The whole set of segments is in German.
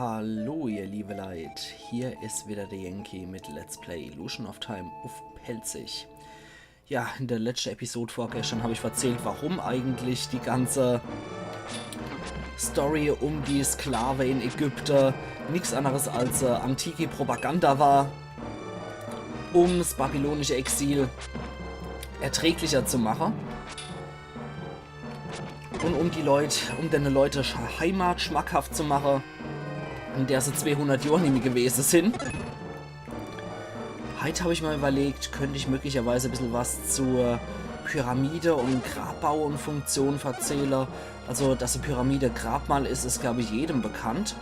Hallo ihr liebe Leid, hier ist wieder der Yankee mit Let's Play Illusion of Time auf Pelzig. Ja, in der letzten Episode vorgestern habe ich erzählt, warum eigentlich die ganze Story um die Sklave in Ägypten nichts anderes als antike Propaganda war, um das babylonische Exil erträglicher zu machen. Und um den Leute Heimat schmackhaft zu machen, in der sie 200 Jahre nicht mehr gewesen sind. Heute habe ich mal überlegt, könnte ich möglicherweise ein bisschen was zur Pyramide und Grabbau und Funktion erzählen. Also, dass eine Pyramide Grabmal ist, ist glaube ich jedem bekannt.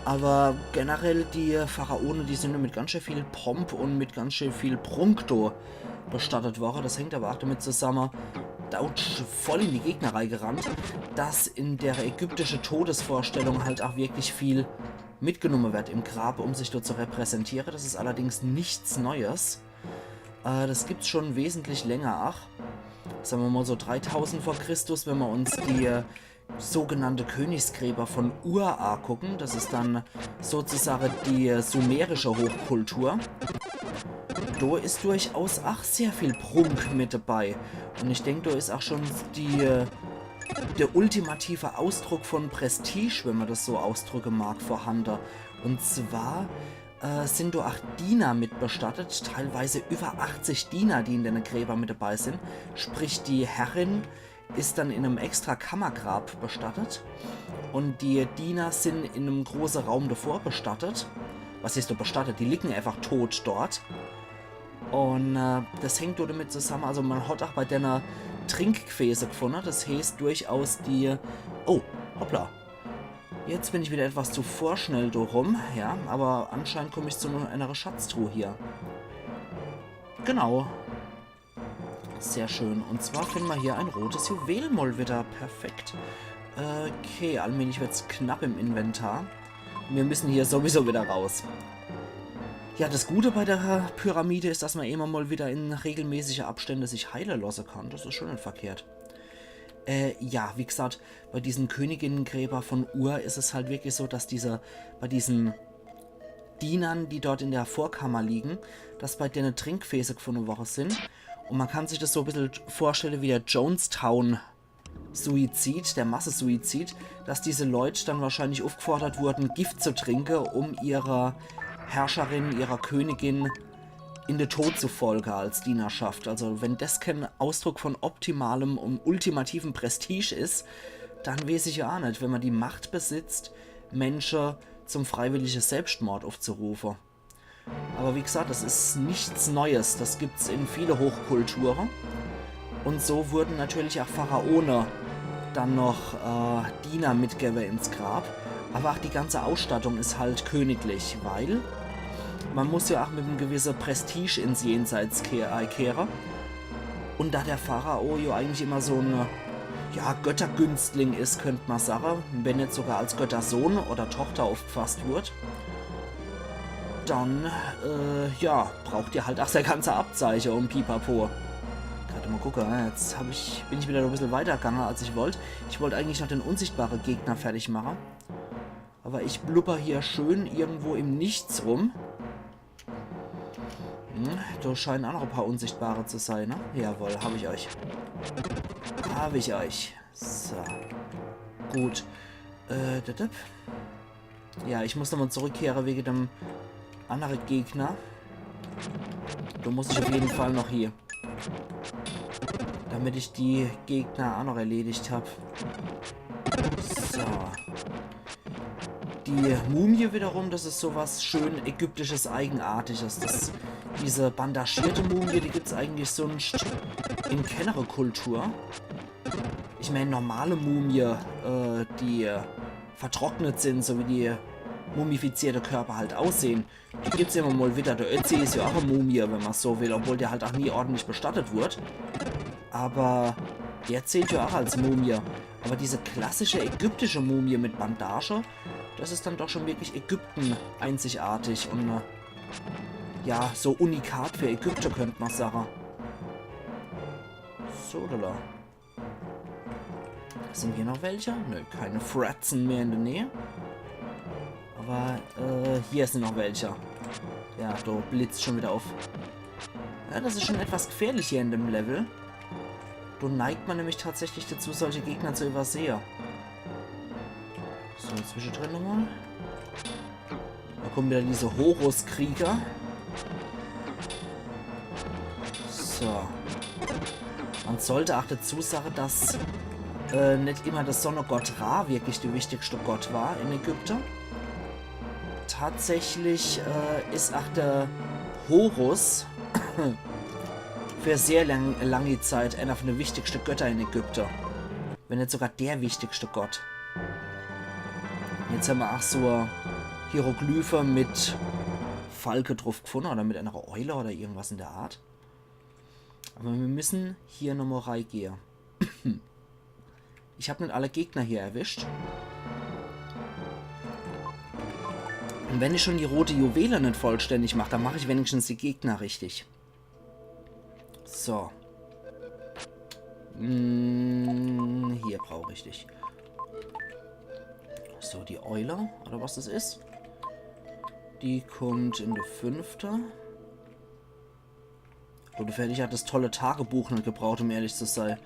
Aber generell die Pharaonen, die sind mit ganz schön viel Pomp und mit ganz schön viel Prunk bestattet worden. Das hängt aber auch damit zusammen, da voll in die Gegnerei gerannt, dass in der ägyptischen Todesvorstellung halt auch wirklich viel mitgenommen wird im Grab, um sich dort zu repräsentieren. Das ist allerdings nichts Neues. Das gibt es schon wesentlich länger. Ach, sagen wir mal so 3000 vor Christus, wenn wir uns die sogenannte Königsgräber von Ur angucken. Das ist dann sozusagen die sumerische Hochkultur. Da ist durchaus auch sehr viel Prunk mit dabei. Und ich denke, da ist auch schon der ultimative Ausdruck von Prestige, wenn man das so ausdrücken mag, vorhanden. Und zwar sind da auch Diener mit bestattet, teilweise über 80 Diener, die in den Gräbern mit dabei sind. Sprich, die Herrin ist dann in einem extra Kammergrab bestattet und die Diener sind in einem großen Raum davor bestattet. Was ist da bestattet? Die liegen einfach tot dort. Und das hängt damit zusammen, also man hat auch bei deiner Trinkgefäße gefunden, das heißt durchaus die... Oh, hoppla. Jetzt bin ich wieder etwas zu vorschnell rum, ja, aber anscheinend komme ich zu einer Schatztruhe hier. Genau. Sehr schön. Und zwar finden wir hier ein rotes Juwel mal wieder. Perfekt. Okay, allmählich wird es knapp im Inventar. Wir müssen hier sowieso wieder raus. Ja, das Gute bei der Pyramide ist, dass man immer mal wieder in regelmäßige Abstände sich heilen lassen kann. Das ist schon nicht verkehrt. Ja, wie gesagt, bei diesen Königinnengräber von Ur ist es halt wirklich so, dass bei diesen Dienern, die dort in der Vorkammer liegen, dass bei denen Trinkgefäße gefunden worden sind. Und man kann sich das so ein bisschen vorstellen wie der Jonestown-Suizid, der Massensuizid, dass diese Leute dann wahrscheinlich aufgefordert wurden, Gift zu trinken, um ihrer Herrscherin, ihrer Königin in den Tod zu folgen als Dienerschaft. Also wenn das kein Ausdruck von optimalem und ultimativen Prestige ist, dann weiß ich ja auch nicht, wenn man die Macht besitzt, Menschen zum freiwilligen Selbstmord aufzurufen. Aber wie gesagt, das ist nichts Neues. Das gibt es in viele Hochkulturen. Und so wurden natürlich auch Pharaonen dann noch Diener mitgegeben ins Grab. Aber auch die ganze Ausstattung ist halt königlich, weil man muss ja auch mit einem gewissen Prestige ins Jenseits kehren. Und da der Pharao ja eigentlich immer so ein Göttergünstling ist, könnte man sagen, wenn nicht sogar als Göttersohn oder Tochter aufgefasst wird, dann braucht ihr halt auch sein ganze Abzeichen um Pipapo. Gerade mal gucken, jetzt bin ich wieder ein bisschen weitergegangen, als ich wollte. Ich wollte eigentlich noch den unsichtbaren Gegner fertig machen. Aber ich blubber hier schön irgendwo im Nichts rum. Da scheinen auch noch ein paar Unsichtbare zu sein, ne? Jawohl, habe ich euch. Habe ich euch. So. Gut. Ja, ich muss nochmal zurückkehren wegen dem anderen Gegner. Da muss ich auf jeden Fall noch hier. Damit ich die Gegner auch noch erledigt habe. So. Die Mumie wiederum, das ist sowas schön ägyptisches, eigenartiges. Diese bandagierte Mumie, die gibt es eigentlich sonst in keinere Kultur. Ich meine, normale Mumie, die vertrocknet sind, so wie die mumifizierte Körper halt aussehen, die gibt es immer mal wieder. Der Ötzi ist ja auch eine Mumie, wenn man so will, obwohl der halt auch nie ordentlich bestattet wird. Aber der zählt ja auch als Mumie. Aber diese klassische ägyptische Mumie mit Bandage, das ist dann doch schon wirklich Ägypten einzigartig und ja, so unikat für Ägypter, könnte man sagen. So, da. Sind hier noch welche? Nö, keine Fratzen mehr in der Nähe. Aber hier sind noch welche. Ja, da blitzt schon wieder auf. Ja, das ist schon etwas gefährlich hier in dem Level. Da neigt man nämlich tatsächlich dazu, solche Gegner zu übersehen. So, zwischendrin nochmal. Da kommen wieder diese Horus-Krieger. So. Man sollte auch dazu sagen, dass nicht immer der Sonnengott Ra wirklich der wichtigste Gott war in Ägypten. Tatsächlich ist auch der Horus für sehr lange Zeit einer von den wichtigsten Göttern in Ägypten. Wenn nicht sogar der wichtigste Gott. Jetzt haben wir auch so Hieroglyphe mit Falke drauf gefunden oder mit einer Eule oder irgendwas in der Art. Aber wir müssen hier nochmal reingehen. Ich habe nicht alle Gegner hier erwischt. Und wenn ich schon die rote Juwele nicht vollständig mache, dann mache ich wenigstens die Gegner richtig. So. Hier brauche ich dich. So, die Eule, oder was das ist. Die kommt in der 5. Ungefähr, ich hatte das tolle Tagebuch nicht gebraucht, um ehrlich zu sein.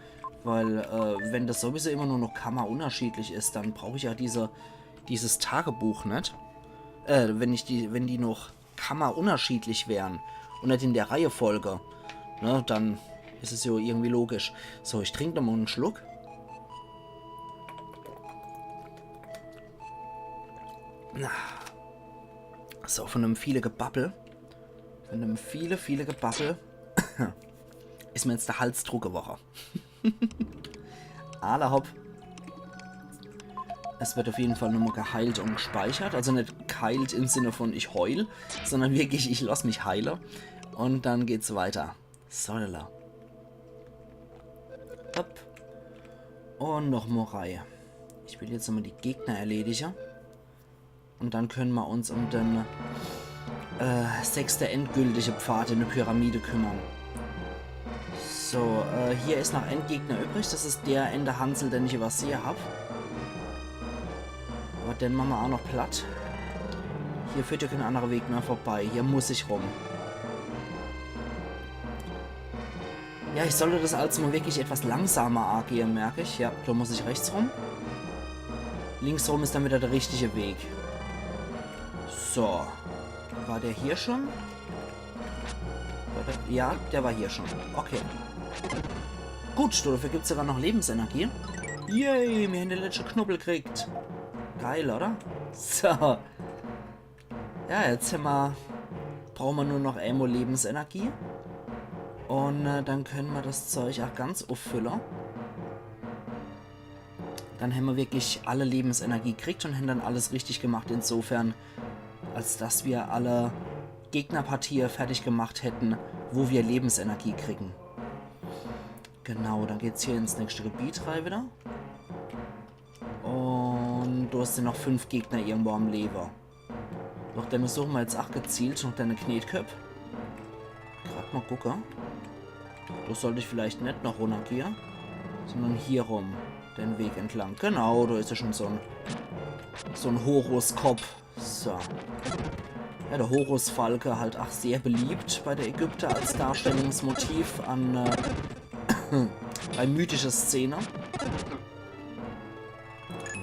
Weil, wenn das sowieso immer nur noch unterschiedlich ist, dann brauche ich ja dieses Tagebuch nicht. Wenn die noch unterschiedlich wären und nicht in der Reihenfolge, ne, dann ist es ja irgendwie logisch. So, ich trinke nochmal einen Schluck. So, von einem viele Gebabbel. Von einem viele Gebabbel ist mir jetzt der Halsdruck geworden. Alle hopp. Es wird auf jeden Fall nochmal geheilt und gespeichert. Also nicht geheilt im Sinne von ich heul, sondern wirklich ich lasse mich heilen. Und dann geht's weiter. Solala. Hopp. Und noch Morai. Ich will jetzt nochmal die Gegner erledigen. Und dann können wir uns um den 6. endgültige Pfad in der Pyramide kümmern. So, hier ist noch ein Gegner übrig. Das ist der Ende Hansel, den ich übersehen habe. Aber den machen wir auch noch platt. Hier führt ja kein anderer Weg mehr vorbei. Hier muss ich rum. Ja, ich sollte das also mal wirklich etwas langsamer agieren, merke ich. Ja, da muss ich rechts rum. Links rum ist dann wieder der richtige Weg. So. War der hier schon? Ja, der war hier schon. Okay. Gut, dafür gibt es sogar noch Lebensenergie. Yay, wir haben den letzten Knubbel gekriegt. Geil, oder? So. Ja, jetzt brauchen wir nur noch einmal Lebensenergie. Und dann können wir das Zeug auch ganz auffüllen. Dann haben wir wirklich alle Lebensenergie gekriegt und haben dann alles richtig gemacht. Insofern, als dass wir alle Gegnerpartie fertig gemacht hätten, wo wir Lebensenergie kriegen. Genau, dann geht es hier ins nächste Gebiet rein wieder. Und du hast ja noch 5 Gegner irgendwo am Leber. Doch dann suchen wir jetzt auch gezielt noch deine Knetköpfe. Gerade mal gucken. Da sollte ich vielleicht nicht noch runtergehen, sondern hier rum den Weg entlang. Genau, da ist ja schon so ein Horus-Kopf. So. Ja, der Horus-Falke halt auch sehr beliebt bei der Ägypter als Darstellungsmotiv an bei mythischer Szene.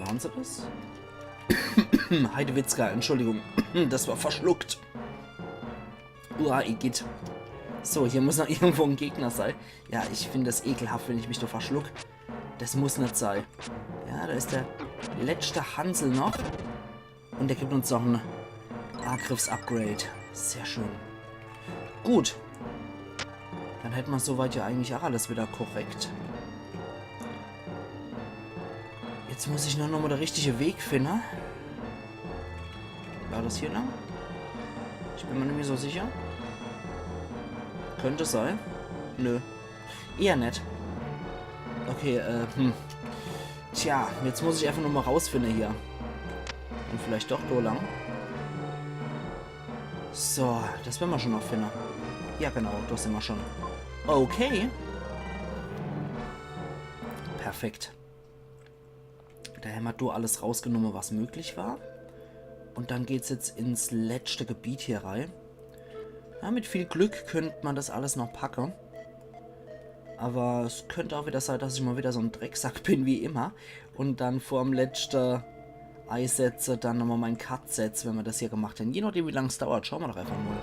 Waren sie das? Heidewitzka, Entschuldigung. Das war verschluckt. Igitt. So, hier muss noch irgendwo ein Gegner sein. Ja, ich finde das ekelhaft, wenn ich mich da verschluck. Das muss nicht sein. Ja, da ist der letzte Hansel noch. Und der gibt uns noch ein Angriffs-Upgrade. Sehr schön. Gut. Dann hätten wir soweit ja eigentlich auch alles wieder korrekt. Jetzt muss ich nur noch mal den richtigen Weg finden. War das hier lang? Ich bin mir nicht mehr so sicher. Könnte sein. Nö. Eher nicht. Okay, Tja, jetzt muss ich einfach nur mal rausfinden hier. Und vielleicht doch so lang. So, das werden wir schon noch finden. Ja, genau, das sind wir schon. Okay. Perfekt. Da haben wir alles rausgenommen, was möglich war. Und dann geht's jetzt ins letzte Gebiet hier rein. Ja, mit viel Glück könnte man das alles noch packen. Aber es könnte auch wieder sein, dass ich mal wieder so ein Drecksack bin wie immer. Und dann vor dem letzten Eis setze, dann nochmal meinen Cut setze, wenn wir das hier gemacht haben. Je nachdem, wie lange es dauert. Schauen wir doch einfach mal.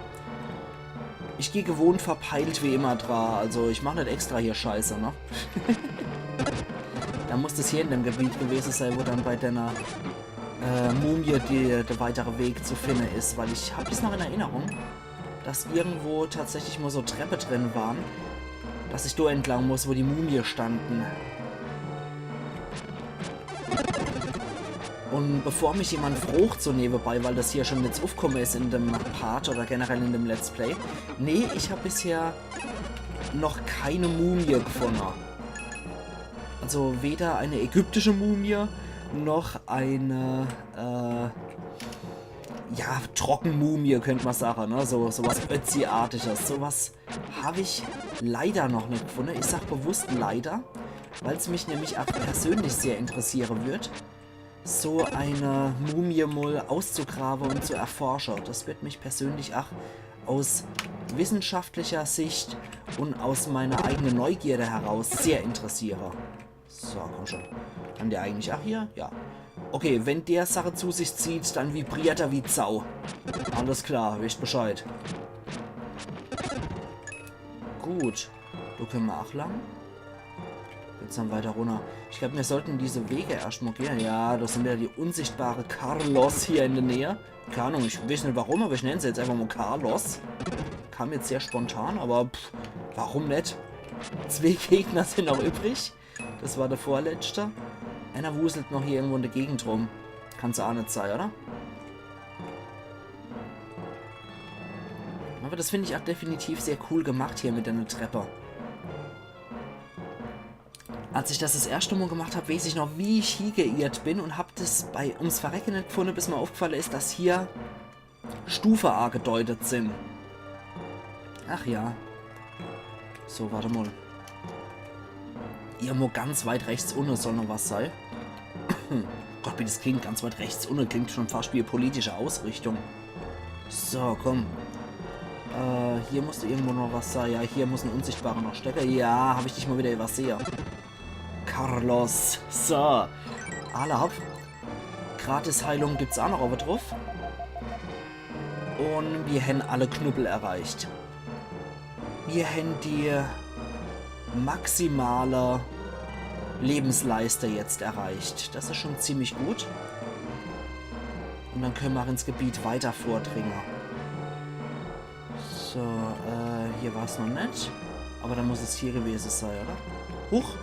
Ich gehe gewohnt verpeilt wie immer dran. Also ich mache nicht extra hier Scheiße, ne? Da muss das hier in dem Gebiet gewesen sein, wo dann bei deiner Mumie der weitere Weg zu finden ist. Weil ich habe das noch in Erinnerung, dass irgendwo tatsächlich mal so Treppe drin waren, dass ich da entlang muss, wo die Mumie standen. Und bevor mich jemand frucht so nebenbei, weil das hier schon jetzt aufgekommen ist in dem Part oder generell in dem Let's Play. Nee, ich habe bisher noch keine Mumie gefunden. Also weder eine ägyptische Mumie, noch eine, ja, Trockenmumie, könnte man sagen, ne? Sowas Ötzi-artiges. Sowas habe ich leider noch nicht gefunden. Ich sage bewusst leider, weil es mich nämlich auch persönlich sehr interessieren wird, so eine Mumie mal auszugraben und zu erforschen. Das wird mich persönlich auch aus wissenschaftlicher Sicht und aus meiner eigenen Neugierde heraus sehr interessieren. So, komm schon. Kann der eigentlich auch hier? Ja. Okay, wenn der Sache zu sich zieht, dann vibriert er wie Sau. Alles klar, wisst Bescheid. Gut. Du können wir auch lang. Jetzt dann weiter runter. Ich glaube, wir sollten diese Wege erstmal gehen. Ja, das sind wieder die unsichtbare Carlos hier in der Nähe. Keine Ahnung, ich weiß nicht warum, aber ich nenne sie jetzt einfach mal Carlos. Kam jetzt sehr spontan, aber warum nicht? 2 Gegner sind noch übrig. Das war der vorletzte. Einer wuselt noch hier irgendwo in der Gegend rum. Kann's auch nicht sein, oder? Aber das finde ich auch definitiv sehr cool gemacht hier mit der Treppe. Als ich das erste Mal gemacht habe, weiß ich noch, wie ich hier geirrt bin und habe das ums Verrecken nicht gefunden, bis mir aufgefallen ist, dass hier Stufe A gedeutet sind. Ach ja. So, warte mal. Irgendwo ganz weit rechts unten soll noch was sein. Gott, wie das klingt, ganz weit rechts unten klingt schon fast wie politische Ausrichtung. So, komm. Hier musste irgendwo noch was sein. Ja, hier muss ein unsichtbarer noch stecken. Ja, habe ich dich mal wieder übersehen. Carlos. So. Alle ab. Gratis-Heilung gibt es auch noch oben drauf. Und wir haben alle Knubbel erreicht. Wir haben die maximale Lebensleiste jetzt erreicht. Das ist schon ziemlich gut. Und dann können wir auch ins Gebiet weiter vordringen. So, hier war es noch nicht. Aber dann muss es hier gewesen sein, oder? Huch!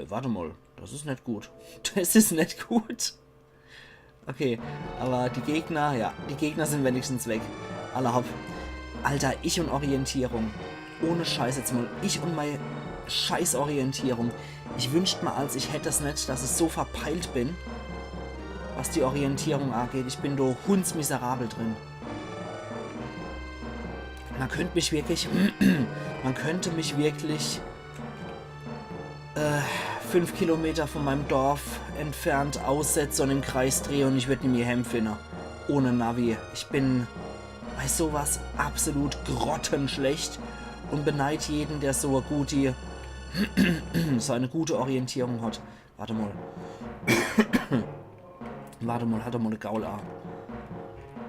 Warte mal. Das ist nicht gut. Das ist nicht gut. Okay, aber die Gegner, ja, die Gegner sind wenigstens weg. Alle hopp. Alter, ich und Orientierung. Ohne Scheiß jetzt mal. Ich und meine Scheiß-Orientierung. Ich wünschte mal, als ich hätte es nicht, dass ich so verpeilt bin, was die Orientierung angeht. Ich bin da hundsmiserabel drin. Man könnte mich wirklich 5 Kilometer von meinem Dorf entfernt aussetzen und im Kreis drehen und ich würde nie mehr heimfinden. Ohne Navi. Ich bin bei sowas absolut grottenschlecht und beneide jeden, der so eine gute Orientierung hat. Warte mal. Warte mal, hat er mal eine Gaula.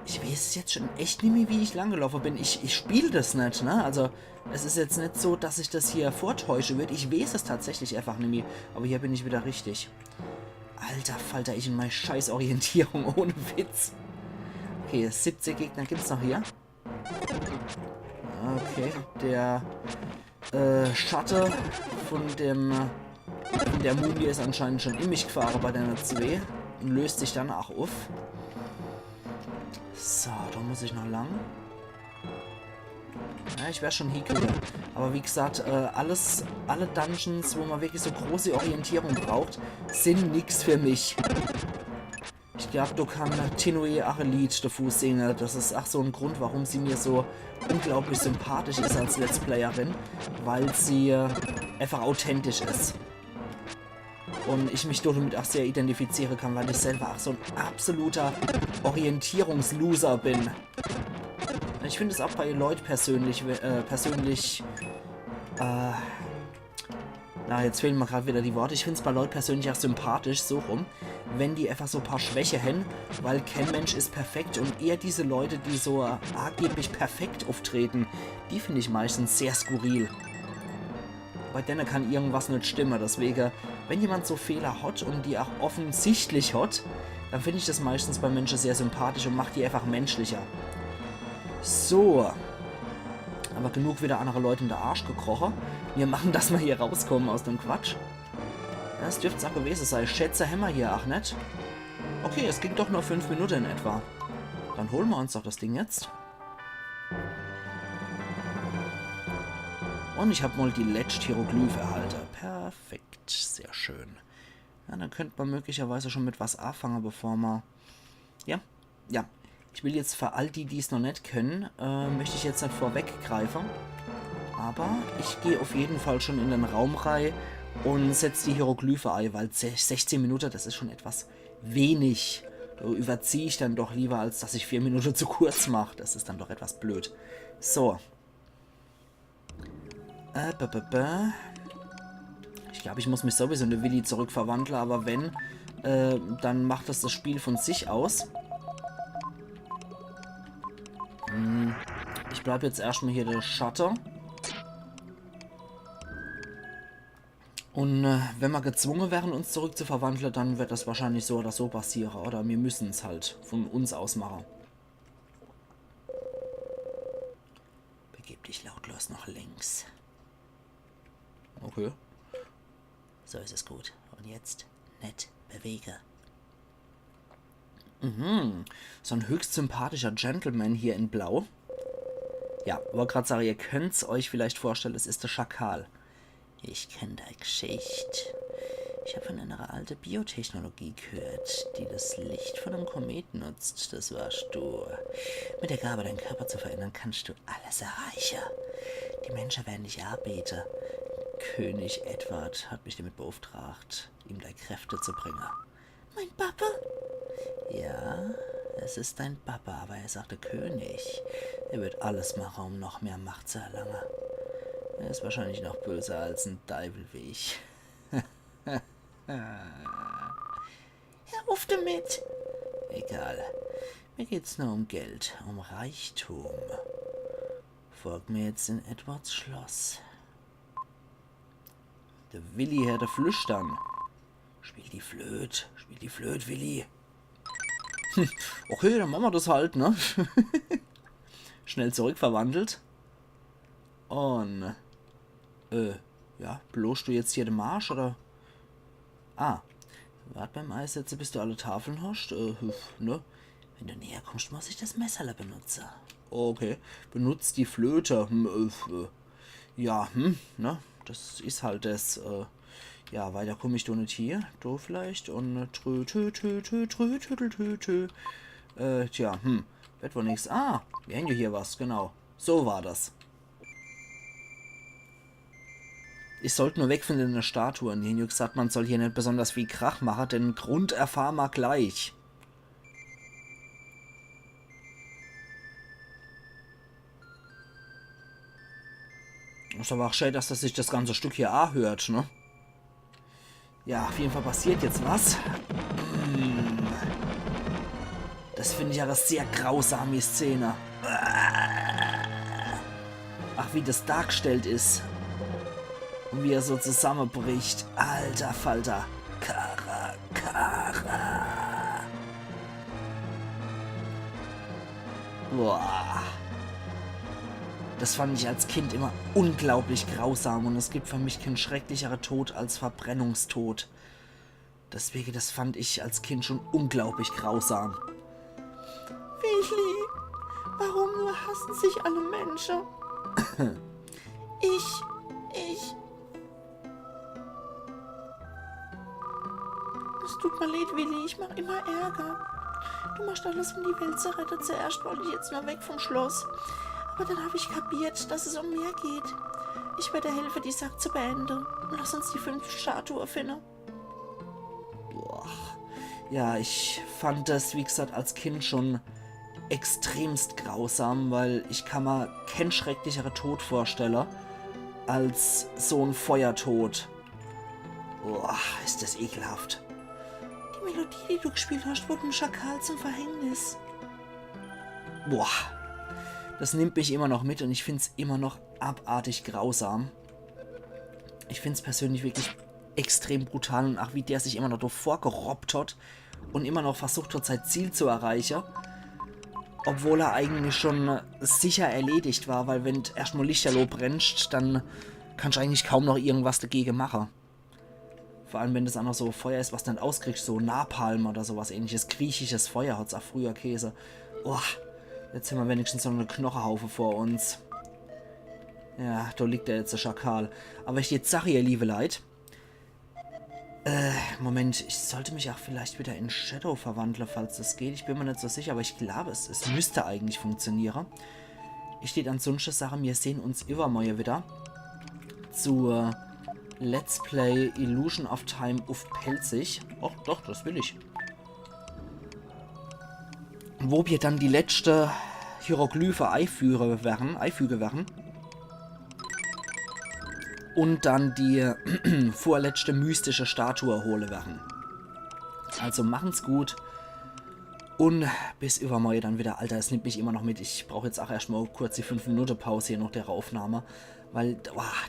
Ich weiß jetzt schon echt nicht mehr, wie ich langgelaufen bin. Ich spiele das nicht, ne? Also, es ist jetzt nicht so, dass ich das hier vortäusche wird. Ich weiß es tatsächlich einfach nicht mehr. Aber hier bin ich wieder richtig. Alter Falter, ich in meine scheiß Orientierung, ohne Witz. Okay, 70 Gegner gibt's noch hier. Okay, der Schatten von der Mumie ist anscheinend schon in mich gefahren bei der 2 und löst sich dann auch auf. So, da muss ich noch lang. Ja, ich wäre schon hier kühler. Aber wie gesagt, alle Dungeons, wo man wirklich so große Orientierung braucht, sind nichts für mich. Ich glaube, du kannst Tinoe Arelit der Fuß singen. Das ist auch so ein Grund, warum sie mir so unglaublich sympathisch ist als Let's Playerin. Weil sie einfach authentisch ist. Und ich mich damit auch sehr identifizieren kann, weil ich selber auch so ein absoluter Orientierungsloser bin. Ich finde es auch bei Leuten persönlich, na, jetzt fehlen mir gerade wieder die Worte. Ich finde es bei Leuten persönlich auch sympathisch, so rum, wenn die einfach so ein paar Schwäche haben, weil kein Mensch ist perfekt und eher diese Leute, die so angeblich perfekt auftreten, die finde ich meistens sehr skurril. Bei denen kann irgendwas nicht stimmen, deswegen, wenn jemand so Fehler hat und die auch offensichtlich hat, dann finde ich das meistens bei Menschen sehr sympathisch und macht die einfach menschlicher. So. Aber genug wieder andere Leute in der Arsch gekrochen. Wir machen, dass wir hier rauskommen aus dem Quatsch. Das dürfte es auch gewesen sein. Ich schätze, haben wir hier auch nicht. Okay, es ging doch nur 5 Minuten in etwa. Dann holen wir uns doch das Ding jetzt. Und ich habe mal die letzte Hieroglyphe erhalten. Perfekt, sehr schön. Ja, dann könnte man möglicherweise schon mit was anfangen, bevor wir... Ja. Ich will jetzt für all die, die es noch nicht können, möchte ich jetzt nicht vorweggreifen. Aber ich gehe auf jeden Fall schon in den Raum rein und setze die Hieroglyphe ein, weil 16 Minuten, das ist schon etwas wenig. Da überziehe ich dann doch lieber, als dass ich 4 Minuten zu kurz mache. Das ist dann doch etwas blöd. So. Ich glaube, ich muss mich sowieso in eine Willi zurückverwandeln, aber wenn, dann macht das Spiel von sich aus. Ich bleibe jetzt erstmal hier der Shutter. Und wenn wir gezwungen wären, uns zurückzuverwandeln, dann wird das wahrscheinlich so oder so passieren. Oder wir müssen es halt von uns aus machen. Begib dich lautlos nach links. Okay. So ist es gut. Und jetzt nett bewege. So ein höchst sympathischer Gentleman hier in Blau. Ja, wollte gerade sagen, ihr könnt es euch vielleicht vorstellen, es ist der Schakal. Ich kenne deine Geschichte. Ich habe von einer alten Biotechnologie gehört, die das Licht von einem Kometen nutzt. Das warst du. Mit der Gabe, deinen Körper zu verändern, kannst du alles erreichen. Die Menschen werden dich arbeiten. König Edward hat mich damit beauftragt, ihm deine Kräfte zu bringen. Mein Papa? Ja, es ist dein Papa, aber er sagte König. Er wird alles machen, um noch mehr Macht zu erlangen. Er ist wahrscheinlich noch böser als ein Teufel wie ich. Er ruft mit. Egal. Mir geht's nur um Geld, um Reichtum. Folg mir jetzt in Edwards Schloss. Der Willi, Herr der Flüstern. Spiel die Flöte, Willi. Okay, dann machen wir das halt, ne? Schnell zurückverwandelt. Und, ja, bloßt du jetzt hier den Marsch, oder? Ah, wart beim Eissetzen, bis du alle Tafeln hast, ne? Wenn du näher kommst, muss ich das Messerle benutzen. Okay, benutzt die Flöte. Ja, ne? Das ist halt das, ja, weiter komme ich doch nicht hier. Du vielleicht und tja, wird wohl nichts. Ah, wir hängen hier was, genau. So war das. Ich sollte nur weg von den Statuen. Die haben gesagt, man soll hier nicht besonders viel Krach machen, denn Grund erfahren wir gleich. Ist aber auch schön, dass das sich das ganze Stück hier anhört, ne? Ja, auf jeden Fall passiert jetzt was. Das finde ich aber sehr grausame Szene. Ach, wie das dargestellt ist. Und wie er so zusammenbricht. Alter Falter. Kara. Boah. Das fand ich als Kind immer unglaublich grausam und es gibt für mich keinen schrecklicheren Tod als Verbrennungstod. Deswegen, das fand ich als Kind schon unglaublich grausam. Willi, warum nur hassen sich alle Menschen? Ich. Es tut mir leid, Willi, ich mach immer Ärger. Du machst alles, um die Welt zu retten. Zuerst wollte ich jetzt nur weg vom Schloss. Aber dann habe ich kapiert, dass es um mehr geht. Ich werde helfen, die Sache zu beenden. Lass uns die 5 Statuen finden. Ja, ich fand das, wie gesagt, als Kind schon extremst grausam, weil ich kann mir keinen schrecklicheren Tod vorstellen als so ein Feuertod. Boah, ist das ekelhaft. Die Melodie, die du gespielt hast, wurde ein Schakal zum Verhängnis. Boah, das nimmt mich immer noch mit und ich finde es immer noch abartig grausam. Ich finde es persönlich wirklich extrem brutal und auch wie der sich immer noch davor gerobbt hat und immer noch versucht hat, sein Ziel zu erreichen. Obwohl er eigentlich schon sicher erledigt war, weil wenn erstmal Lichterloh brennt, dann kannst du eigentlich kaum noch irgendwas dagegen machen. Vor allem, wenn das auch noch so Feuer ist, was du nicht auskriegst, so Napalm oder sowas ähnliches. Griechisches Feuer hat es auch früher Käse. Oh, jetzt haben wir wenigstens so eine Knochenhaufe vor uns. Ja, da liegt ja jetzt der Schakal. Aber ich jetzt sage ihr, liebe Leid. Moment, ich sollte mich auch vielleicht wieder in Shadow verwandeln, falls das geht. Ich bin mir nicht so sicher, aber ich glaube, es müsste eigentlich funktionieren. Ich steht an solche Sachen, wir sehen uns übermorgen wieder. Zur Let's Play Illusion of Time auf Pelzig. Och, doch, das will ich. Wo wir dann die letzte Hieroglyphe einfügen werden. Und dann die vorletzte mystische Statue holen werden. Also machen's gut. Und bis übermorgen dann wieder. Alter, es nimmt mich immer noch mit. Ich brauche jetzt auch erstmal kurz die 5-Minuten-Pause hier noch der Aufnahme. Weil,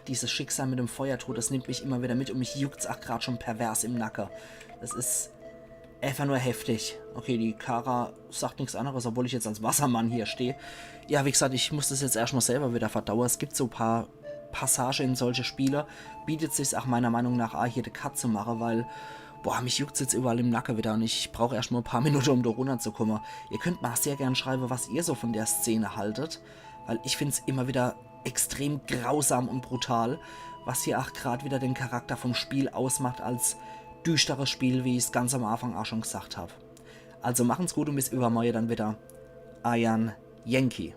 dieses Schicksal mit dem Feuertod, das nimmt mich immer wieder mit. Und mich juckt's auch gerade schon pervers im Nacken. Das ist einfach nur heftig. Okay, die Kara sagt nichts anderes, obwohl ich jetzt als Wassermann hier stehe. Ja, wie gesagt, ich muss das jetzt erstmal selber wieder verdauen. Es gibt so ein paar Passage in solche Spiele, bietet sich auch meiner Meinung nach hier den Cut zu machen, weil, mich juckt jetzt überall im Nacken wieder und ich brauche erstmal ein paar Minuten, um da runterzukommen. Ihr könnt mir auch sehr gerne schreiben, was ihr so von der Szene haltet, weil ich finde es immer wieder extrem grausam und brutal, was hier auch gerade wieder den Charakter vom Spiel ausmacht als düsteres Spiel, wie ich es ganz am Anfang auch schon gesagt habe. Also machen's gut und bis übermorgen dann wieder. Ayan Yankee.